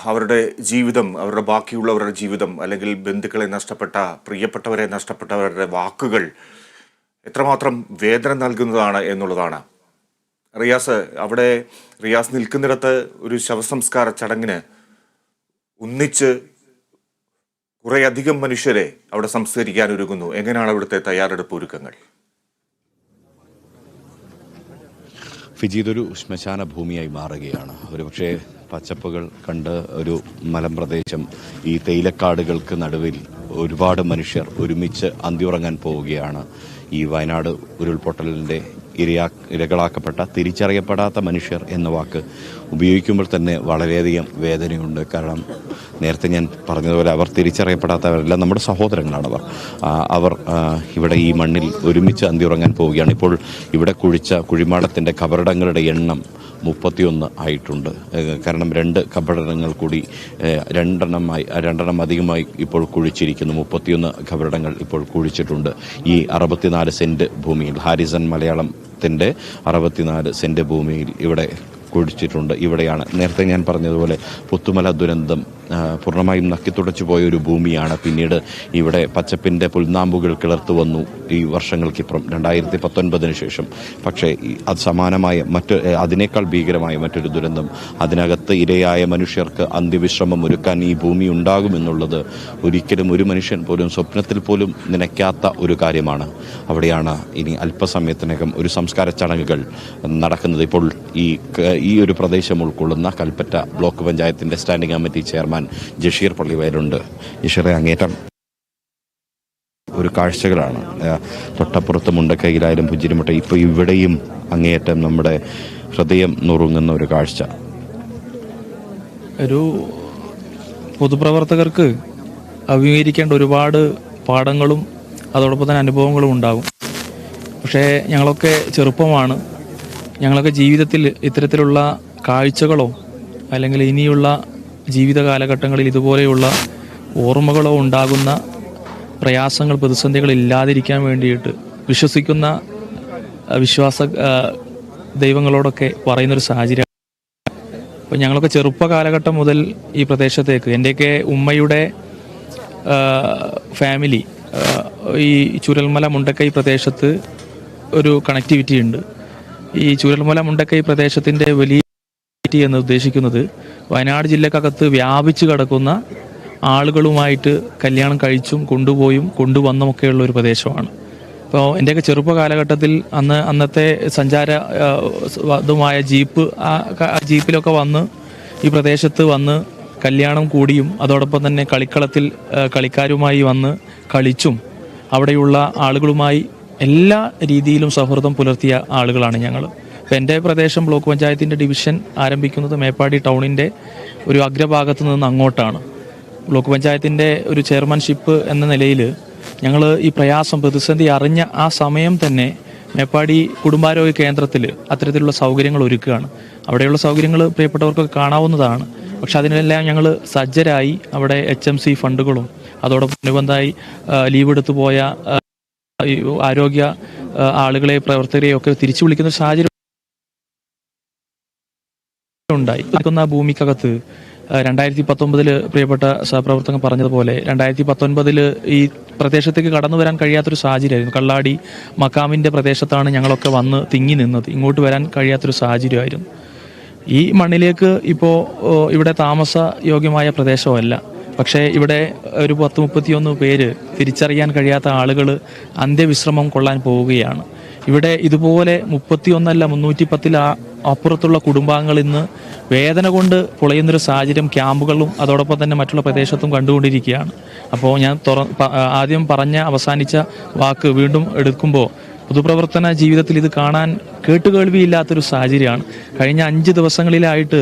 അവരുടെ ജീവിതം, അവരുടെ ബാക്കിയുള്ളവരുടെ ജീവിതം, അല്ലെങ്കിൽ ബന്ധുക്കളെ നഷ്ടപ്പെട്ട, പ്രിയപ്പെട്ടവരെ നഷ്ടപ്പെട്ടവരുടെ വാക്കുകൾ എത്രമാത്രം വേദന നൽകുന്നതാണ് എന്നുള്ളതാണ്. റിയാസ് നിൽക്കുന്നിടത്ത് ഒരു ശവസംസ്കാര ചടങ്ങിന് ഒന്നിച്ച് കുറേയധികം മനുഷ്യരെ അവിടെ സംസ്കരിക്കാൻ ഒരുങ്ങുന്നു. എങ്ങനെയാണ് അവിടുത്തെ തയ്യാറെടുപ്പ് ഒരുക്കങ്ങൾ? ഫിജി ഇതൊരു ശ്മശാന ഭൂമിയായി മാറുകയാണ്. ഒരുപക്ഷെ പച്ചപ്പുകൾ കണ്ട് ഒരു മലമ്പ്രദേശം, ഈ തേയിലക്കാടുകൾക്ക് നടുവിൽ ഒരുപാട് മനുഷ്യർ ഒരുമിച്ച് അന്തിയുറങ്ങാൻ പോവുകയാണ്. ഈ വയനാട് ഉരുൾപൊട്ടലിൻ്റെ ഇരകളാക്കപ്പെട്ട, തിരിച്ചറിയപ്പെടാത്ത മനുഷ്യർ എന്ന വാക്ക് ഉപയോഗിക്കുമ്പോൾ തന്നെ വളരെയധികം വേദനയുണ്ട്. കാരണം നേരത്തെ ഞാൻ പറഞ്ഞതുപോലെ അവർ തിരിച്ചറിയപ്പെടാത്തവരല്ല, നമ്മുടെ സഹോദരങ്ങളാണ്. അവർ ഇവിടെ ഈ മണ്ണിൽ ഒരുമിച്ച് അന്തിയുറങ്ങാൻ പോവുകയാണ്. ഇപ്പോൾ ഇവിടെ കുഴിച്ച കുഴിമാടത്തിൻ്റെ കബറിടങ്ങളുടെ എണ്ണം 31 ആയിട്ടുണ്ട്. കാരണം 2 കബറിടങ്ങൾ കൂടി രണ്ടെണ്ണം അധികമായി ഇപ്പോൾ കുഴിച്ചിരിക്കുന്നു. 31 കബറിടങ്ങൾ ഇപ്പോൾ കുഴിച്ചിട്ടുണ്ട്. ഈ 64 സെന്റ് ഭൂമിയിൽ, ഹാരിസൺ മലയാളത്തിൻ്റെ 64 സെന്റ് ഭൂമിയിൽ ഇവിടെ കുഴിച്ചിട്ടുണ്ട്. ഇവിടെയാണ് നേരത്തെ ഞാൻ പറഞ്ഞതുപോലെ പുത്തുമല ദുരന്തം പൂർണ്ണമായും നക്കിത്തുടച്ചു പോയ ഒരു ഭൂമിയാണ്. പിന്നീട് ഇവിടെ പച്ചപ്പിൻ്റെ പുൽനാമ്പുകൾ കിളർത്തു വന്നു ഈ വർഷങ്ങൾക്കിപ്പുറം 2019 ശേഷം. പക്ഷേ അത് സമാനമായ അതിനേക്കാൾ ഭീകരമായ മറ്റൊരു ദുരന്തം, അതിനകത്ത് ഇരയായ മനുഷ്യർക്ക് അന്ത്യവിശ്രമം ഒരുക്കാൻ ഈ ഭൂമി ഉണ്ടാകുമെന്നുള്ളത് ഒരിക്കലും ഒരു മനുഷ്യൻ പോലും സ്വപ്നത്തിൽ പോലും നനയ്ക്കാത്ത ഒരു കാര്യമാണ്. അവിടെയാണ് ഇനി അല്പസമയത്തിനകം ഒരു സംസ്കാര ചടങ്ങുകൾ നടക്കുന്നത്. ഇപ്പോൾ ഈ ഒരു പ്രദേശം ഉൾക്കൊള്ളുന്ന കൽപ്പറ്റ ബ്ലോക്ക് പഞ്ചായത്തിൻ്റെ സ്റ്റാൻഡിംഗ് കമ്മിറ്റി ചെയർമാൻ ജഷീർ പള്ളിവയലുണ്ട്. ജഷീറെ, അങ്ങേറ്റം ഒരു കാഴ്ചകളാണ്. തൊട്ടപ്പുറത്ത് മുണ്ടക്കൈയിലായാലും പുഞ്ചിരിമുട്ട, ഇപ്പോൾ ഇവിടെയും അങ്ങേയറ്റം നമ്മുടെ ഹൃദയം നുറുങ്ങുന്ന ഒരു കാഴ്ച. ഒരു പൊതുപ്രവർത്തകർക്ക് അഭിമുഖീകരിക്കേണ്ട ഒരുപാട് പാഠങ്ങളും അതോടൊപ്പം തന്നെ അനുഭവങ്ങളും ഉണ്ടാകും. പക്ഷേ ഞങ്ങളൊക്കെ ചെറുപ്പമാണ്. ഞങ്ങളൊക്കെ ജീവിതത്തിൽ ഇത്തരത്തിലുള്ള കാഴ്ചകളോ അല്ലെങ്കിൽ ഇനിയുള്ള ജീവിത കാലഘട്ടങ്ങളിൽ ഇതുപോലെയുള്ള ഓർമ്മകളോ ഉണ്ടാകുന്ന പ്രയാസങ്ങൾ, പ്രതിസന്ധികൾ ഇല്ലാതിരിക്കാൻ വേണ്ടിയിട്ട് വിശ്വസിക്കുന്ന വിശ്വാസ ദൈവങ്ങളോടൊക്കെ പറയുന്നൊരു സാഹചര്യം. അപ്പോൾ ഞങ്ങളൊക്കെ ചെറുപ്പ കാലഘട്ടം മുതൽ ഈ പ്രദേശത്തേക്ക്, എൻ്റെയൊക്കെ ഉമ്മയുടെ ഫാമിലി ഈ ചൂരൽമല മുണ്ടക്കൈ പ്രദേശത്ത് ഒരു കണക്ടിവിറ്റി ഉണ്ട്. ഈ ചൂരൽമല മുണ്ടക്കൈ പ്രദേശത്തിൻ്റെ വലിയ എന്ന് ഉദ്ദേശിക്കുന്നത് വയനാട് ജില്ലക്കകത്ത് വ്യാപിച്ചു കിടക്കുന്ന ആളുകളുമായിട്ട് കല്യാണം കഴിച്ചും കൊണ്ടുപോയും കൊണ്ടുവന്നുമൊക്കെയുള്ള ഒരു പ്രദേശമാണ്. അപ്പോൾ എൻ്റെയൊക്കെ ചെറുപ്പ കാലഘട്ടത്തിൽ അന്നത്തെ സഞ്ചാര ഇതുമായ ജീപ്പിലൊക്കെ വന്ന് ഈ പ്രദേശത്ത് വന്ന് കല്യാണം കൂടിയും അതോടൊപ്പം തന്നെ കളിക്കളത്തിൽ കളിക്കാരുമായി വന്ന് കളിച്ചും അവിടെയുള്ള ആളുകളുമായി എല്ലാ രീതിയിലും സൗഹൃദം പുലർത്തിയ ആളുകളാണ് ഞങ്ങൾ. അപ്പോൾ എൻ്റെ പ്രദേശം ബ്ലോക്ക് പഞ്ചായത്തിൻ്റെ ഡിവിഷൻ ആരംഭിക്കുന്നത് മേപ്പാടി ടൗണിൻ്റെ ഒരു അഗ്രഭാഗത്ത് നിന്ന് അങ്ങോട്ടാണ്. ബ്ലോക്ക് പഞ്ചായത്തിൻ്റെ ഒരു ചെയർമാൻഷിപ്പ് എന്ന നിലയിൽ ഞങ്ങൾ ഈ പ്രയാസം, പ്രതിസന്ധി അറിഞ്ഞ ആ സമയം തന്നെ മേപ്പാടി കുടുംബാരോഗ്യ കേന്ദ്രത്തിൽ അത്തരത്തിലുള്ള സൗകര്യങ്ങൾ ഒരുക്കുകയാണ്. അവിടെയുള്ള സൗകര്യങ്ങൾ പ്രിയപ്പെട്ടവർക്ക് കാണാവുന്നതാണ്. പക്ഷെ അതിനെല്ലാം ഞങ്ങൾ സജ്ജരായി അവിടെ HMC ഫണ്ടുകളും അതോടൊപ്പം അനുബന്ധമായി ലീവ് എടുത്തു പോയ ആരോഗ്യ ആളുകളെ, പ്രവർത്തകരെയും ഒക്കെ തിരിച്ചു വിളിക്കുന്ന സാഹചര്യം ഉണ്ടായി. ഭൂമിക്കകത്ത് 2019 പ്രിയപ്പെട്ട സഹപ്രവർത്തകൻ പറഞ്ഞതുപോലെ 2019 ഈ പ്രദേശത്തേക്ക് കടന്നു വരാൻ കഴിയാത്തൊരു സാഹചര്യമായിരുന്നു. കള്ളാടി മക്കാമിൻ്റെ പ്രദേശത്താണ് ഞങ്ങളൊക്കെ വന്ന് തിങ്ങി നിന്നത്. ഇങ്ങോട്ട് വരാൻ കഴിയാത്തൊരു സാഹചര്യമായിരുന്നു. ഈ മണ്ണിലേക്ക് ഇപ്പോൾ ഇവിടെ താമസ യോഗ്യമായ പ്രദേശമല്ല. പക്ഷേ ഇവിടെ ഒരു 10-31 പേര് തിരിച്ചറിയാൻ കഴിയാത്ത ആളുകൾ അന്ത്യവിശ്രമം കൊള്ളാൻ പോവുകയാണ്. ഇവിടെ ഇതുപോലെ 31 അല്ല 310 അപ്പുറത്തുള്ള കുടുംബാംഗങ്ങൾ ഇന്ന് വേദന കൊണ്ട് പൊളയുന്നൊരു സാഹചര്യം ക്യാമ്പുകളും അതോടൊപ്പം തന്നെ മറ്റുള്ള പ്രദേശത്തും കണ്ടുകൊണ്ടിരിക്കുകയാണ്. അപ്പോൾ ഞാൻ ആദ്യം അവസാനിച്ച വാക്ക് വീണ്ടും എടുക്കുമ്പോൾ പൊതുപ്രവർത്തന ജീവിതത്തിൽ ഇത് കാണാൻ കേട്ടുകേൾവിയില്ലാത്തൊരു സാഹചര്യമാണ്. കഴിഞ്ഞ 5 ദിവസങ്ങളിലായിട്ട്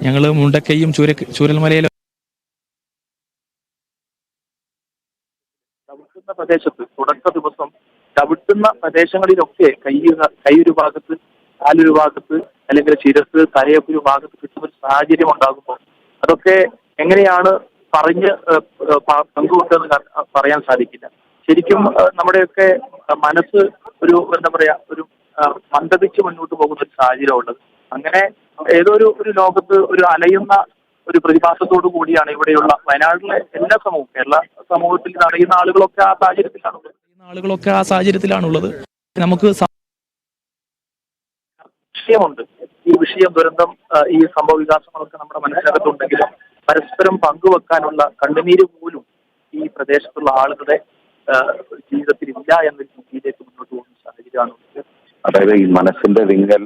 ഞങ്ങൾ മുണ്ടക്കൈയും ചൂരൽമലയിലും പ്രദേശത്ത് തുടക്ക ദിവസം ചവിട്ടുന്ന പ്രദേശങ്ങളിലൊക്കെ കൈയൊരു ഭാഗത്ത്, കാലൊരു ഭാഗത്ത്, അല്ലെങ്കിൽ ശിരസ്, തലയൊരു ഭാഗത്ത് കിട്ടുന്ന ഒരു സാഹചര്യം ഉണ്ടാകുമ്പോൾ അതൊക്കെ എങ്ങനെയാണ് പറഞ്ഞ് പങ്കുകൊണ്ടെന്ന് പറയാൻ സാധിക്കില്ല. ശരിക്കും നമ്മുടെയൊക്കെ മനസ്സ് ഒരു ഒരു മന്ദതിച്ച് മുന്നോട്ട് പോകുന്ന ഒരു സാഹചര്യം ഉള്ളത്. അങ്ങനെ ഏതോ ഒരു ലോകത്ത് ഒരു അലയുന്ന ഒരു പ്രതിഭാസത്തോടു കൂടിയാണ് ഇവിടെയുള്ള വയനാട്ടിലെ എല്ലാ സമൂഹവും, കേരള സമൂഹത്തിൽ അറിയുന്ന ആളുകളൊക്കെ ആ സാഹചര്യത്തിലാണുള്ളത്. നമുക്ക് വിഷയമുണ്ട്. ഈ വിഷയം, ദുരന്തം, ഈ സംഭവ വികാസങ്ങളൊക്കെ നമ്മുടെ മനസ്സിനകത്തുണ്ടെങ്കിലും പരസ്പരം പങ്കുവെക്കാനുള്ള കണ്ണുനീര് പോലും ഈ പ്രദേശത്തുള്ള ആളുകളുടെ ജീവിതത്തിൽ ഇല്ല എന്ന രീതിയിലേക്ക് മുന്നോട്ട് പോകുന്ന സാഹചര്യമാണ്. അതായത് ഈ മനസ്സിന്റെ വിങ്ങൽ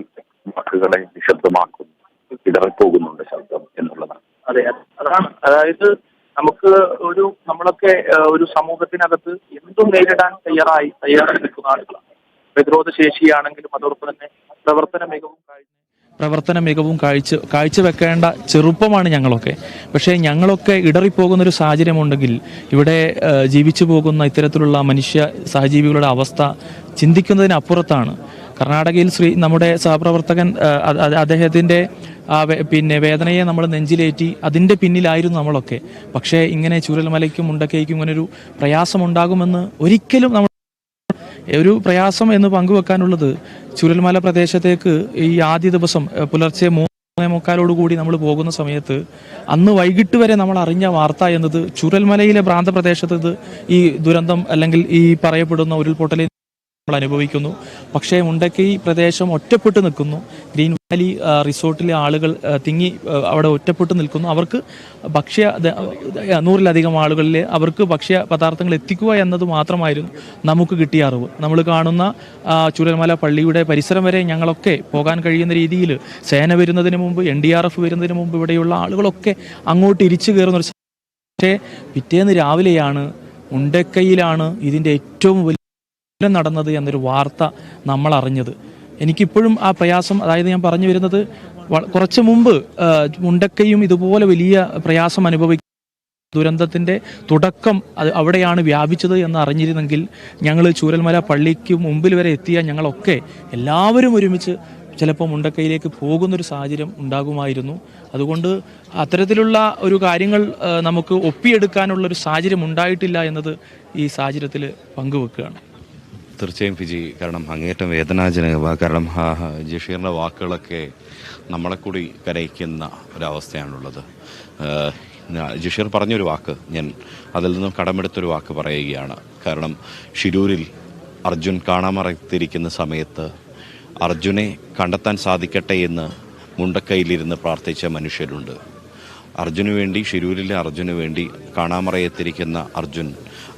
വാക്കുകളെ നിശബ്ദമാക്കുന്നു, ഇടറിപ്പോകുന്നുണ്ട് ശബ്ദം എന്നുള്ളതാണ്. അതെ, അതാണ്. അതായത് നമ്മളൊക്കെ ഒരു സമൂഹത്തിനകത്ത് എന്തും നേരിടാൻ തയ്യാറായി നിൽക്കുന്ന ആളുകളാണ്. പ്രതിരോധ ശേഷിയാണെങ്കിലും അതോടൊപ്പം തന്നെ പ്രവർത്തന മികവും കാഴ്ചവെക്കേണ്ട ചെറുപ്പമാണ് ഞങ്ങളൊക്കെ. പക്ഷേ ഞങ്ങളൊക്കെ ഇടറിപ്പോകുന്നൊരു സാഹചര്യമുണ്ടെങ്കിൽ ഇവിടെ ജീവിച്ചു പോകുന്ന ഇത്തരത്തിലുള്ള മനുഷ്യ സഹജീവികളുടെ അവസ്ഥ ചിന്തിക്കുന്നതിനപ്പുറത്താണ്. കർണാടകയിൽ നമ്മുടെ സഹപ്രവർത്തകൻ അദ്ദേഹത്തിൻ്റെ വേദനയെ നമ്മൾ നെഞ്ചിലേറ്റി അതിൻ്റെ പിന്നിലായിരുന്നു നമ്മളൊക്കെ. പക്ഷേ ഇങ്ങനെ ചൂരൽമലയ്ക്കും മുണ്ടക്കൈക്കും ഇങ്ങനൊരു പ്രയാസമുണ്ടാകുമെന്ന് ഒരിക്കലും ഒരു പ്രയാസം എന്ന് പങ്കുവെക്കാനുള്ളത്, ചുരൽമല പ്രദേശത്തേക്ക് ഈ ആദ്യ ദിവസം പുലർച്ചെ 3:45 നമ്മൾ പോകുന്ന സമയത്ത് അന്ന് വൈകിട്ട് വരെ നമ്മൾ അറിഞ്ഞ വാർത്ത എന്നത് ചുരൽമലയിലെ പ്രാന്തപ്രദേശത്ത് ഈ ദുരന്തം അല്ലെങ്കിൽ ഈ പറയപ്പെടുന്ന ഉരുൾപൊട്ടലിൽ നമ്മൾ അനുഭവിക്കുന്നു. പക്ഷേ മുണ്ടക്കൈ പ്രദേശം ഒറ്റപ്പെട്ടു നിൽക്കുന്നു. ഗ്രീൻ വാലി റിസോർട്ടിലെ ആളുകൾ തിങ്ങി അവിടെ ഒറ്റപ്പെട്ടു നിൽക്കുന്നു. അവർക്ക് 100-ലധികം ആളുകളിൽ അവർക്ക് ഭക്ഷ്യ പദാർത്ഥങ്ങൾ എത്തിക്കുക എന്നത് മാത്രമായിരുന്നു നമുക്ക് കിട്ടിയ അറിവ്. നമ്മൾ കാണുന്ന ചൂരൽമല പള്ളിയുടെ പരിസരം വരെ ഞങ്ങളൊക്കെ പോകാൻ കഴിയുന്ന രീതിയിൽ സേന വരുന്നതിന് മുമ്പ്, NDRF വരുന്നതിന് മുമ്പ് ഇവിടെയുള്ള ആളുകളൊക്കെ അങ്ങോട്ട് ഇരിച്ചു കയറുന്ന ഒരു. പക്ഷേ പിറ്റേന്ന് രാവിലെയാണ് മുണ്ടക്കൈയിലാണ് ഇതിൻ്റെ ഏറ്റവും വലിയ നടന്നത് എന്നൊരു വാർത്ത നമ്മൾ അറിഞ്ഞത്. എനിക്കിപ്പോഴും ആ പ്രയാസം, അതായത് ഞാൻ പറഞ്ഞു വരുന്നത്, കുറച്ച് മുമ്പ് മുണ്ടക്കൈയും ഇതുപോലെ വലിയ പ്രയാസം അനുഭവിക്കുന്ന ദുരന്തത്തിൻ്റെ തുടക്കം അവിടെയാണ് വ്യാപിച്ചത് എന്ന് അറിഞ്ഞിരുന്നെങ്കിൽ ഞങ്ങൾ ചൂരൽമല പള്ളിക്ക് മുമ്പിൽ വരെ എത്തിയ ഞങ്ങളൊക്കെ എല്ലാവരും ഒരുമിച്ച് ചിലപ്പോൾ മുണ്ടക്കൈയിലേക്ക് പോകുന്നൊരു സാഹചര്യം ഉണ്ടാകുമായിരുന്നു. അതുകൊണ്ട് അത്തരത്തിലുള്ള ഒരു കാര്യങ്ങൾ നമുക്ക് ഒപ്പിയെടുക്കാനുള്ളൊരു സാഹചര്യം ഉണ്ടായിട്ടില്ല എന്നത് ഈ സാഹചര്യത്തിൽ പങ്കുവെക്കുകയാണ്. തീർച്ചയായും ഫിജി, കാരണം അങ്ങേറ്റം വേദനാജനക, കാരണം ജഷീറിൻ്റെ വാക്കുകളൊക്കെ നമ്മളെ കൂടി കരയിക്കുന്ന ഒരവസ്ഥയാണുള്ളത്. ജഷീർ പറഞ്ഞൊരു വാക്ക് ഞാൻ അതിൽ നിന്നും കടമെടുത്തൊരു വാക്ക് പറയുകയാണ്. കാരണം ഷിരൂരിൽ അർജുൻ കാണാമറത്തിരിക്കുന്ന സമയത്ത് അർജുനെ കണ്ടെത്താൻ സാധിക്കട്ടെ എന്ന് മുണ്ടക്കൈയിലിരുന്ന് പ്രാർത്ഥിച്ച മനുഷ്യരുണ്ട്. അർജുന് വേണ്ടി, ഷിരൂരിലെ അർജുന് വേണ്ടി കാണാമറയെത്തിരിക്കുന്ന അർജുൻ,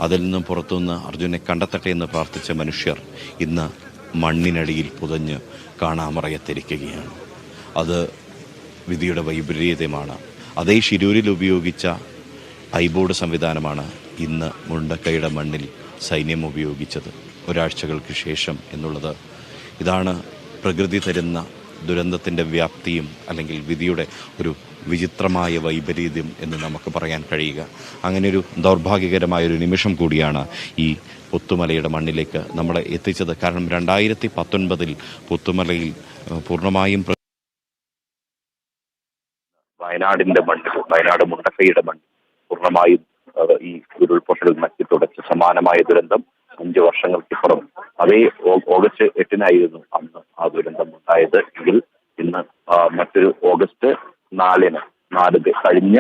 അതിൽ നിന്നും പുറത്തുനിന്ന് അർജുനെ കണ്ടെത്തട്ടെ എന്ന് പ്രാർത്ഥിച്ച മനുഷ്യർ ഇന്ന് മണ്ണിനടിയിൽ പുതഞ്ഞ് കാണാമറയെത്തിരിക്കുകയാണ്. അത് വിധിയുടെ വൈപരീത്യമാണ്. അതേ ഷിരൂരിൽ ഉപയോഗിച്ച ഐബോർഡ് സംവിധാനമാണ് ഇന്ന് മുണ്ടക്കൈയുടെ മണ്ണിൽ സൈന്യം ഉപയോഗിച്ചത് ഒരാഴ്ചകൾക്ക് ശേഷം എന്നുള്ളത്. ഇതാണ് പ്രകൃതി തരുന്ന ദുരന്തത്തിൻ്റെ വ്യാപ്തിയും അല്ലെങ്കിൽ വിധിയുടെ ഒരു വിചിത്രമായ വൈപരീത്യം എന്ന് നമുക്ക് പറയാൻ കഴിയുക. അങ്ങനെയൊരു ദൗർഭാഗ്യകരമായൊരു നിമിഷം കൂടിയാണ് ഈ പുത്തുമലയുടെ മണ്ണിലേക്ക് നമ്മളെ എത്തിച്ചത്. കാരണം 2019 പുത്തുമലയിൽ പൂർണ്ണമായും വയനാടിന്റെ മണ്ണിൽ, വയനാട് മുണ്ടക്കൈയുടെ മണ്ണിൽ പൂർണ്ണമായും ഈ ഉരുൾപൊട്ടൽ നക്കി തുടച്ച സമാനമായ ദുരന്തം 5 വർഷങ്ങൾക്കിപ്പുറം അതേ ഓഗസ്റ്റ് 8-നായിരുന്നു അന്ന് ആ ദുരന്തം ഉണ്ടായത് എങ്കിൽ ഇന്ന് മറ്റൊരു ഓഗസ്റ്റ് 4 കഴിഞ്ഞ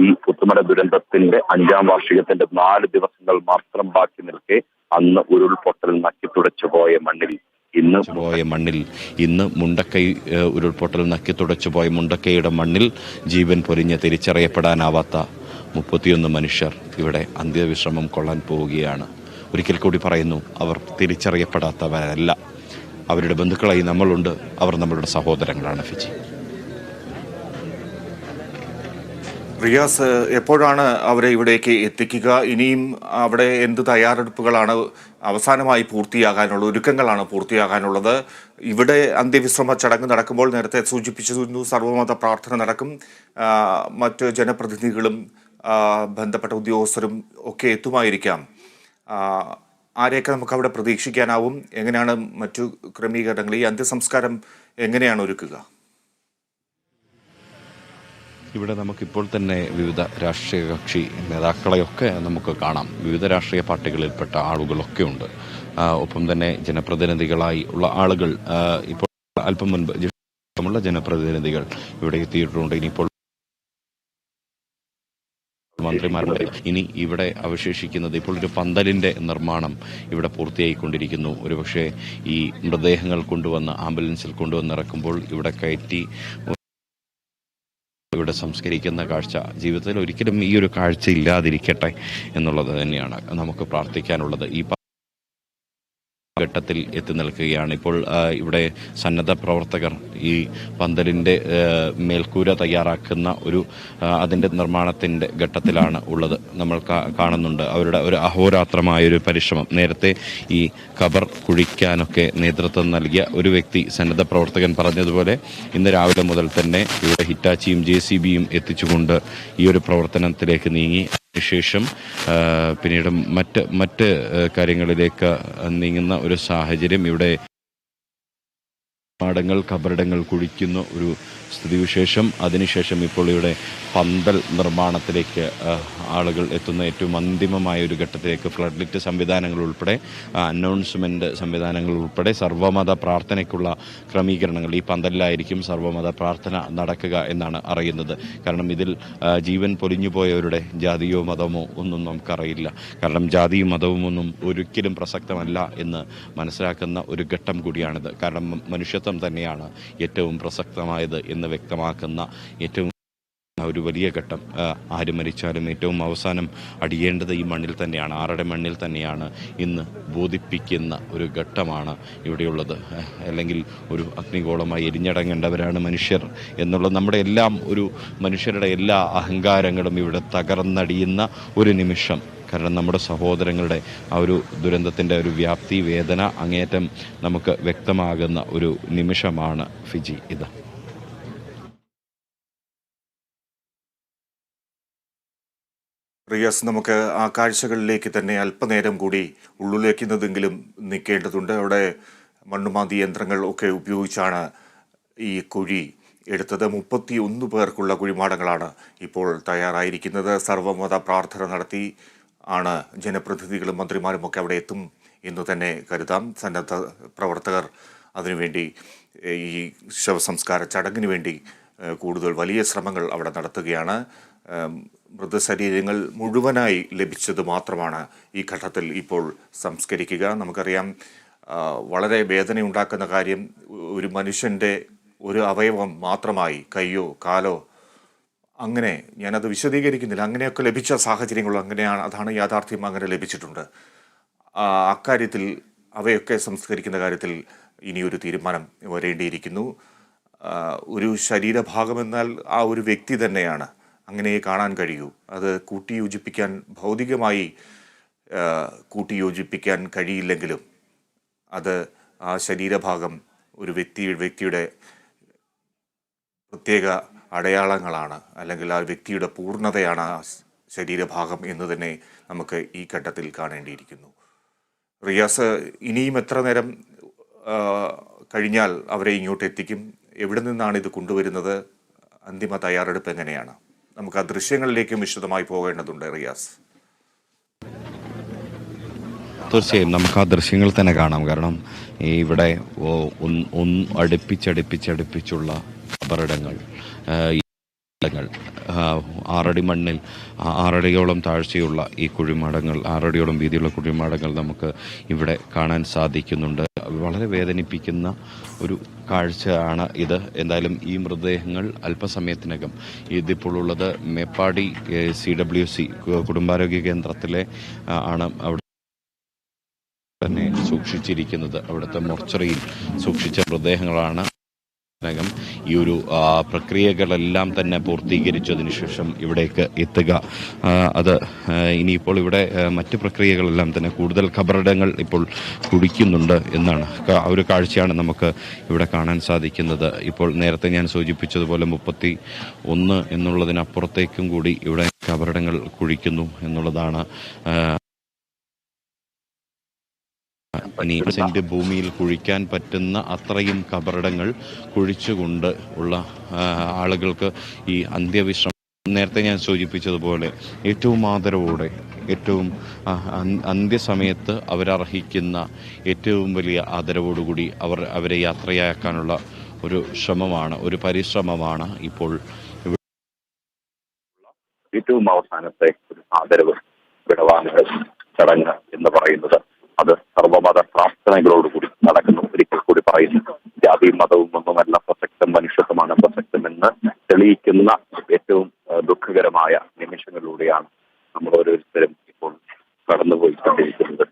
ഈ പുത്തുമല ദുരന്തത്തിന്റെ 5ാം വാർഷികത്തിന്റെ 4 ദിവസങ്ങൾ മാത്രം ബാക്കി നിൽക്കെ അന്ന് ഉരുൾപൊട്ടൽ നക്കി തുടച്ചു പോയ മണ്ണിൽ ഇന്ന് മുണ്ടക്കൈ ഉരുൾപൊട്ടൽ നക്കി തുടച്ചു പോയ മുണ്ടക്കൈയുടെ മണ്ണിൽ ജീവൻ പൊരിഞ്ഞ് തിരിച്ചറിയപ്പെടാനാവാത്ത 31 മനുഷ്യർ ഇവിടെ അന്ത്യവിശ്രമം കൊള്ളാൻ പോവുകയാണ്. ഒരിക്കൽ കൂടി പറയുന്നു, അവർ തിരിച്ചറിയപ്പെടാത്തവരല്ല. അവരുടെ ബന്ധുക്കളായി നമ്മളുണ്ട്. അവർ നമ്മളുടെ സഹോദരങ്ങളാണ്. ഫിജി, റിയാസ്, എപ്പോഴാണ് അവരെ ഇവിടേക്ക് എത്തിക്കുക? ഇനിയും അവിടെ എന്ത് തയ്യാറെടുപ്പുകളാണ് അവസാനമായി പൂർത്തിയാകാനുള്ളത്, ഒരുക്കങ്ങളാണ് പൂർത്തിയാകാനുള്ളത്? ഇവിടെ അന്ത്യവിശ്രമ ചടങ്ങ് നടക്കുമ്പോൾ നേരത്തെ സൂചിപ്പിച്ചിരുന്നു, സർവ്വമത പ്രാർത്ഥന നടക്കും, മറ്റ് ജനപ്രതിനിധികളും ബന്ധപ്പെട്ട ഉദ്യോഗസ്ഥരും ഒക്കെ എത്തുമായിരിക്കാം. ആരെയൊക്കെ നമുക്ക് അവിടെ പ്രതീക്ഷിക്കാനാവും? എങ്ങനെയാണ് മറ്റു ക്രമീകരണങ്ങൾ? ഈ അന്ത്യസംസ്കാരം എങ്ങനെയാണ് ഒരുക്കുക? ഇവിടെ നമുക്കിപ്പോൾ തന്നെ വിവിധ രാഷ്ട്രീയ കക്ഷി നേതാക്കളെയൊക്കെ നമുക്ക് കാണാം. വിവിധ രാഷ്ട്രീയ പാർട്ടികളിൽപ്പെട്ട ആളുകളൊക്കെ ഉണ്ട്. ഒപ്പം തന്നെ ജനപ്രതിനിധികളായി ഉള്ള ആളുകൾ, ഇപ്പോൾ അല്പം മുൻപ് ജനപ്രതിനിധികൾ ഇവിടെ എത്തിയിട്ടുണ്ട്. ഇനിയിപ്പോൾ മന്ത്രിമാരുടെ ഇനി ഇവിടെ അവശേഷിക്കുന്നത് ഇപ്പോൾ ഒരു പന്തലിന്റെ നിർമ്മാണം ഇവിടെ പൂർത്തിയായിക്കൊണ്ടിരിക്കുന്നു. ഒരുപക്ഷെ ഈ മൃതദേഹങ്ങൾ കൊണ്ടുവന്ന് ആംബുലൻസിൽ കൊണ്ടുവന്നിറക്കുമ്പോൾ ഇവിടെ കയറ്റി ഇവിടെ സംസ്കരിക്കുന്ന കാഴ്ച ജീവിതത്തിൽ ഒരിക്കലും ഈ ഒരു കാഴ്ച ഇല്ലാതിരിക്കട്ടെ എന്നുള്ളത് തന്നെയാണ് നമുക്ക് പ്രാർത്ഥിക്കാനുള്ളത്. ഈ ഘട്ടത്തിൽ എത്തി നിൽക്കുകയാണ് ഇപ്പോൾ. ഇവിടെ സന്നദ്ധ പ്രവർത്തകർ ഈ പന്തലിൻ്റെ മേൽക്കൂര തയ്യാറാക്കുന്ന അതിൻ്റെ നിർമ്മാണത്തിൻ്റെ ഘട്ടത്തിലാണ് ഉള്ളത്. നമ്മൾ കാണുന്നുണ്ട് അവരുടെ ഒരു അഹോരാത്രമായൊരു പരിശ്രമം. നേരത്തെ ഈ ഖബർ കുഴിക്കാനൊക്കെ നേതൃത്വം നൽകിയ ഒരു വ്യക്തി, സന്നദ്ധ പ്രവർത്തകൻ പറഞ്ഞതുപോലെ ഇന്ന് രാവിലെ മുതൽ തന്നെ ഇവിടെ ഹിറ്റാച്ചിയും JCBയും എത്തിച്ചുകൊണ്ട് ഈ ഒരു പ്രവർത്തനത്തിലേക്ക് നീങ്ങി. ശേഷം പിന്നീട് മറ്റ് കാര്യങ്ങളിലേക്ക് നീങ്ങുന്ന ഒരു സാഹചര്യം. ഇവിടെ ഖബറിടങ്ങൾ കുഴിക്കുന്ന ഒരു സ്ഥിതിവിശേഷം. അതിനുശേഷം ഇപ്പോൾ ഇവിടെ പന്തൽ നിർമ്മാണത്തിലേക്ക് ആളുകൾ എത്തുന്ന ഏറ്റവും അന്തിമമായ ഒരു ഘട്ടത്തിലേക്ക് ഫ്ലഡ് ലിറ്റ് സംവിധാനങ്ങൾ ഉൾപ്പെടെ അനൗൺസ്മെൻറ്റ് സംവിധാനങ്ങൾ ഉൾപ്പെടെ സർവ്വമത പ്രാർത്ഥനയ്ക്കുള്ള ക്രമീകരണങ്ങൾ ഈ പന്തലിലായിരിക്കും സർവ്വമത പ്രാർത്ഥന നടക്കുക എന്നാണ് അറിയുന്നത്. കാരണം ഇതിൽ ജീവൻ പൊലിഞ്ഞുപോയവരുടെ ജാതിയോ മതമോ ഒന്നും നമുക്കറിയില്ല. കാരണം ജാതിയും മതവും ഒന്നും ഒരിക്കലും പ്രസക്തമല്ല എന്ന് മനസ്സിലാക്കുന്ന ഒരു ഘട്ടം കൂടിയാണിത്. കാരണം മനുഷ്യത്വം തന്നെയാണ് ഏറ്റവും പ്രസക്തമായത് എന്ന് വ്യക്തമാക്കുന്ന ഏറ്റവും ഒരു വലിയ ഘട്ടം. ആര് മരിച്ചാലും ഏറ്റവും അവസാനം അടിയേണ്ടത് ഈ മണ്ണിൽ തന്നെയാണ്, ആരുടെ മണ്ണിൽ തന്നെയാണ് ഇന്ന് ബോധിപ്പിക്കുന്ന ഒരു ഘട്ടമാണ് ഇവിടെയുള്ളത്. അല്ലെങ്കിൽ ഒരു അഗ്നിഗോളമായി എരിഞ്ഞടങ്ങേണ്ടവരാണ് മനുഷ്യർ എന്നുള്ള നമ്മുടെ മനുഷ്യരുടെ എല്ലാ അഹങ്കാരങ്ങളും ഇവിടെ തകർന്നടിയുന്ന ഒരു നിമിഷം. കാരണം നമ്മുടെ സഹോദരങ്ങളുടെ ആ ഒരു ദുരന്തത്തിൻ്റെ ഒരു വ്യാപ്തി, വേദന അങ്ങേയറ്റം നമുക്ക് വ്യക്തമാകുന്ന ഒരു നിമിഷമാണ് ഫിജി ഇത്. റിയാസ്, നമുക്ക് ആ കാഴ്ചകളിലേക്ക് തന്നെ അല്പനേരം കൂടി ഉള്ളിലേക്കുന്നതെങ്കിലും നിൽക്കേണ്ടതുണ്ട്. അവിടെ മണ്ണുമാന്തി യന്ത്രങ്ങൾ ഒക്കെ ഉപയോഗിച്ചാണ് ഈ കുഴി എടുത്തത്. 31 പേർക്കുള്ള കുഴിമാടങ്ങളാണ് ഇപ്പോൾ തയ്യാറായിരിക്കുന്നത്. സർവ്വമത പ്രാർത്ഥന നടത്തി ആണ് ജനപ്രതിനിധികളും മന്ത്രിമാരും ഒക്കെ അവിടെ എത്തും എന്ന് തന്നെ കരുതാം. സന്നദ്ധ പ്രവർത്തകർ അതിനുവേണ്ടി ഈ ശവസംസ്കാര ചടങ്ങിന് വേണ്ടി കൂടുതൽ വലിയ ശ്രമങ്ങൾ അവിടെ നടത്തുകയാണ്. മൃതശരീരങ്ങൾ മുഴുവനായി ലഭിച്ചത് മാത്രമാണ് ഈ ഘട്ടത്തിൽ ഇപ്പോൾ സംസ്കരിക്കുക. നമുക്കറിയാം, വളരെ വേദനയുണ്ടാക്കുന്ന കാര്യം, ഒരു മനുഷ്യൻ്റെ ഒരു അവയവം മാത്രമായി, കയ്യോ കാലോ, അങ്ങനെ ഞാനത് വിശദീകരിക്കുന്നില്ല, അങ്ങനെയൊക്കെ ലഭിച്ച സാഹചര്യങ്ങൾ അങ്ങനെയാണ്, അതാണ് യാഥാർത്ഥ്യം. അങ്ങനെ ലഭിച്ചിട്ടുണ്ട്. അക്കാര്യത്തിൽ അവയൊക്കെ സംസ്കരിക്കുന്ന കാര്യത്തിൽ ഇനിയൊരു തീരുമാനം വരേണ്ടിയിരിക്കുന്നു. ഒരു ശരീരഭാഗമെന്നാൽ ആ ഒരു വ്യക്തി തന്നെയാണ്, അങ്ങനെ കാണാൻ കഴിയൂ. അത് കൂട്ടിയോജിപ്പിക്കാൻ, ഭൗതികമായി കൂട്ടിയോജിപ്പിക്കാൻ കഴിയില്ലെങ്കിലും അത് ആ ശരീരഭാഗം ഒരു വ്യക്തിയുടെ പ്രത്യേക അടയാളങ്ങളാണ്, അല്ലെങ്കിൽ ആ വ്യക്തിയുടെ പൂർണ്ണതയാണ് ആ ശരീരഭാഗം എന്ന് തന്നെ നമുക്ക് ഈ ഘട്ടത്തിൽ കാണേണ്ടിയിരിക്കുന്നു. റിയാസ്, ഇനിയും എത്ര നേരം കഴിഞ്ഞാൽ അവരെ ഇങ്ങോട്ട് എത്തിക്കും? എവിടെ നിന്നാണ് ഇത് കൊണ്ടുവരുന്നത്? അന്തിമ തയ്യാറെടുപ്പ് എങ്ങനെയാണ്? നമുക്ക് ആ ദൃശ്യങ്ങളിലേക്കും വിശദമായി പോകേണ്ടതുണ്ട് റിയാസ്. തീർച്ചയായും നമുക്ക് ആ ദൃശ്യങ്ങൾ തന്നെ കാണാം. കാരണം ഇവിടെ അടുപ്പിച്ചുള്ള ഖബറിടങ്ങൾ, 6 അടി മണ്ണിൽ 6 അടിയോളം താഴ്ചയുള്ള ഈ കുഴിമാടങ്ങൾ, 6 അടിയോളം വീതിയുള്ള കുഴിമാടങ്ങൾ നമുക്ക് ഇവിടെ കാണാൻ സാധിക്കുന്നുണ്ട്. വളരെ വേദനിപ്പിക്കുന്ന ഒരു കാഴ്ചയാണ് ഇത്. എന്തായാലും ഈ മൃതദേഹങ്ങൾ അല്പസമയത്തിനകം, ഇതിപ്പോൾ ഉള്ളത് മേപ്പാടി CWC കുടുംബാരോഗ്യ കേന്ദ്രത്തിലെ ആണ് അവിടെ തന്നെ സൂക്ഷിച്ചിരിക്കുന്നത്. അവിടുത്തെ മൊർച്ചറിയിൽ സൂക്ഷിച്ച മൃതദേഹങ്ങളാണ്. ഈ ഒരു പ്രക്രിയകളെല്ലാം തന്നെ പൂർത്തീകരിച്ചതിന് ശേഷം ഇവിടേക്ക് എത്തുക. അത് ഇനിയിപ്പോൾ ഇവിടെ മറ്റ് പ്രക്രിയകളെല്ലാം തന്നെ, കൂടുതൽ ഖബറിടങ്ങൾ ഇപ്പോൾ കുഴിക്കുന്നുണ്ട് എന്നാണ് ആ ഒരു കാഴ്ചയാണ് നമുക്ക് ഇവിടെ കാണാൻ സാധിക്കുന്നത്. ഇപ്പോൾ നേരത്തെ ഞാൻ സൂചിപ്പിച്ചതുപോലെ 31 എന്നുള്ളതിനപ്പുറത്തേക്കും കൂടി ഇവിടെ ഖബറിടങ്ങൾ കുഴിക്കുന്നു എന്നുള്ളതാണ്. ഇനി സെന്റ് ഭൂമിയിൽ കുഴിക്കാൻ പറ്റുന്ന അത്രയും ഖബറിടങ്ങൾ കുഴിച്ചുകൊണ്ട് ഉള്ള ആളുകൾക്ക് ഈ അന്ത്യവിശ്രമം, നേരത്തെ ഞാൻ സൂചിപ്പിച്ചതുപോലെ ഏറ്റവും ആദരവോടെ, ഏറ്റവും അന്ത്യസമയത്ത് അവരർഹിക്കുന്ന ഏറ്റവും വലിയ ആദരവോടുകൂടി അവരെ യാത്രയാക്കാനുള്ള ഒരു ശ്രമമാണ്, ഒരു പരിശ്രമമാണ് ഇപ്പോൾ ഏറ്റവും അവസാനത്തെ ഒരു ആദരവ് വിടവാങ്ങൽ ചടങ്ങ് എന്ന് പറയുന്നത് അത് സർവ്വമത പ്രാർത്ഥനകളോടുകൂടി നടക്കുന്നു. ഒരിക്കൽ കൂടി പറയുന്നു, ജാതിയും മതവും ഒന്നുമല്ല പ്രസക്തം, മനുഷ്യത്വമാണ് പ്രസക്തമെന്ന് തെളിയിക്കുന്ന ഏറ്റവും ദുഃഖകരമായ നിമിഷങ്ങളിലൂടെയാണ് നമ്മൾ ഓരോരുത്തരും ഇപ്പോൾ കടന്നുപോയിക്കൊണ്ടിരിക്കുന്നത്.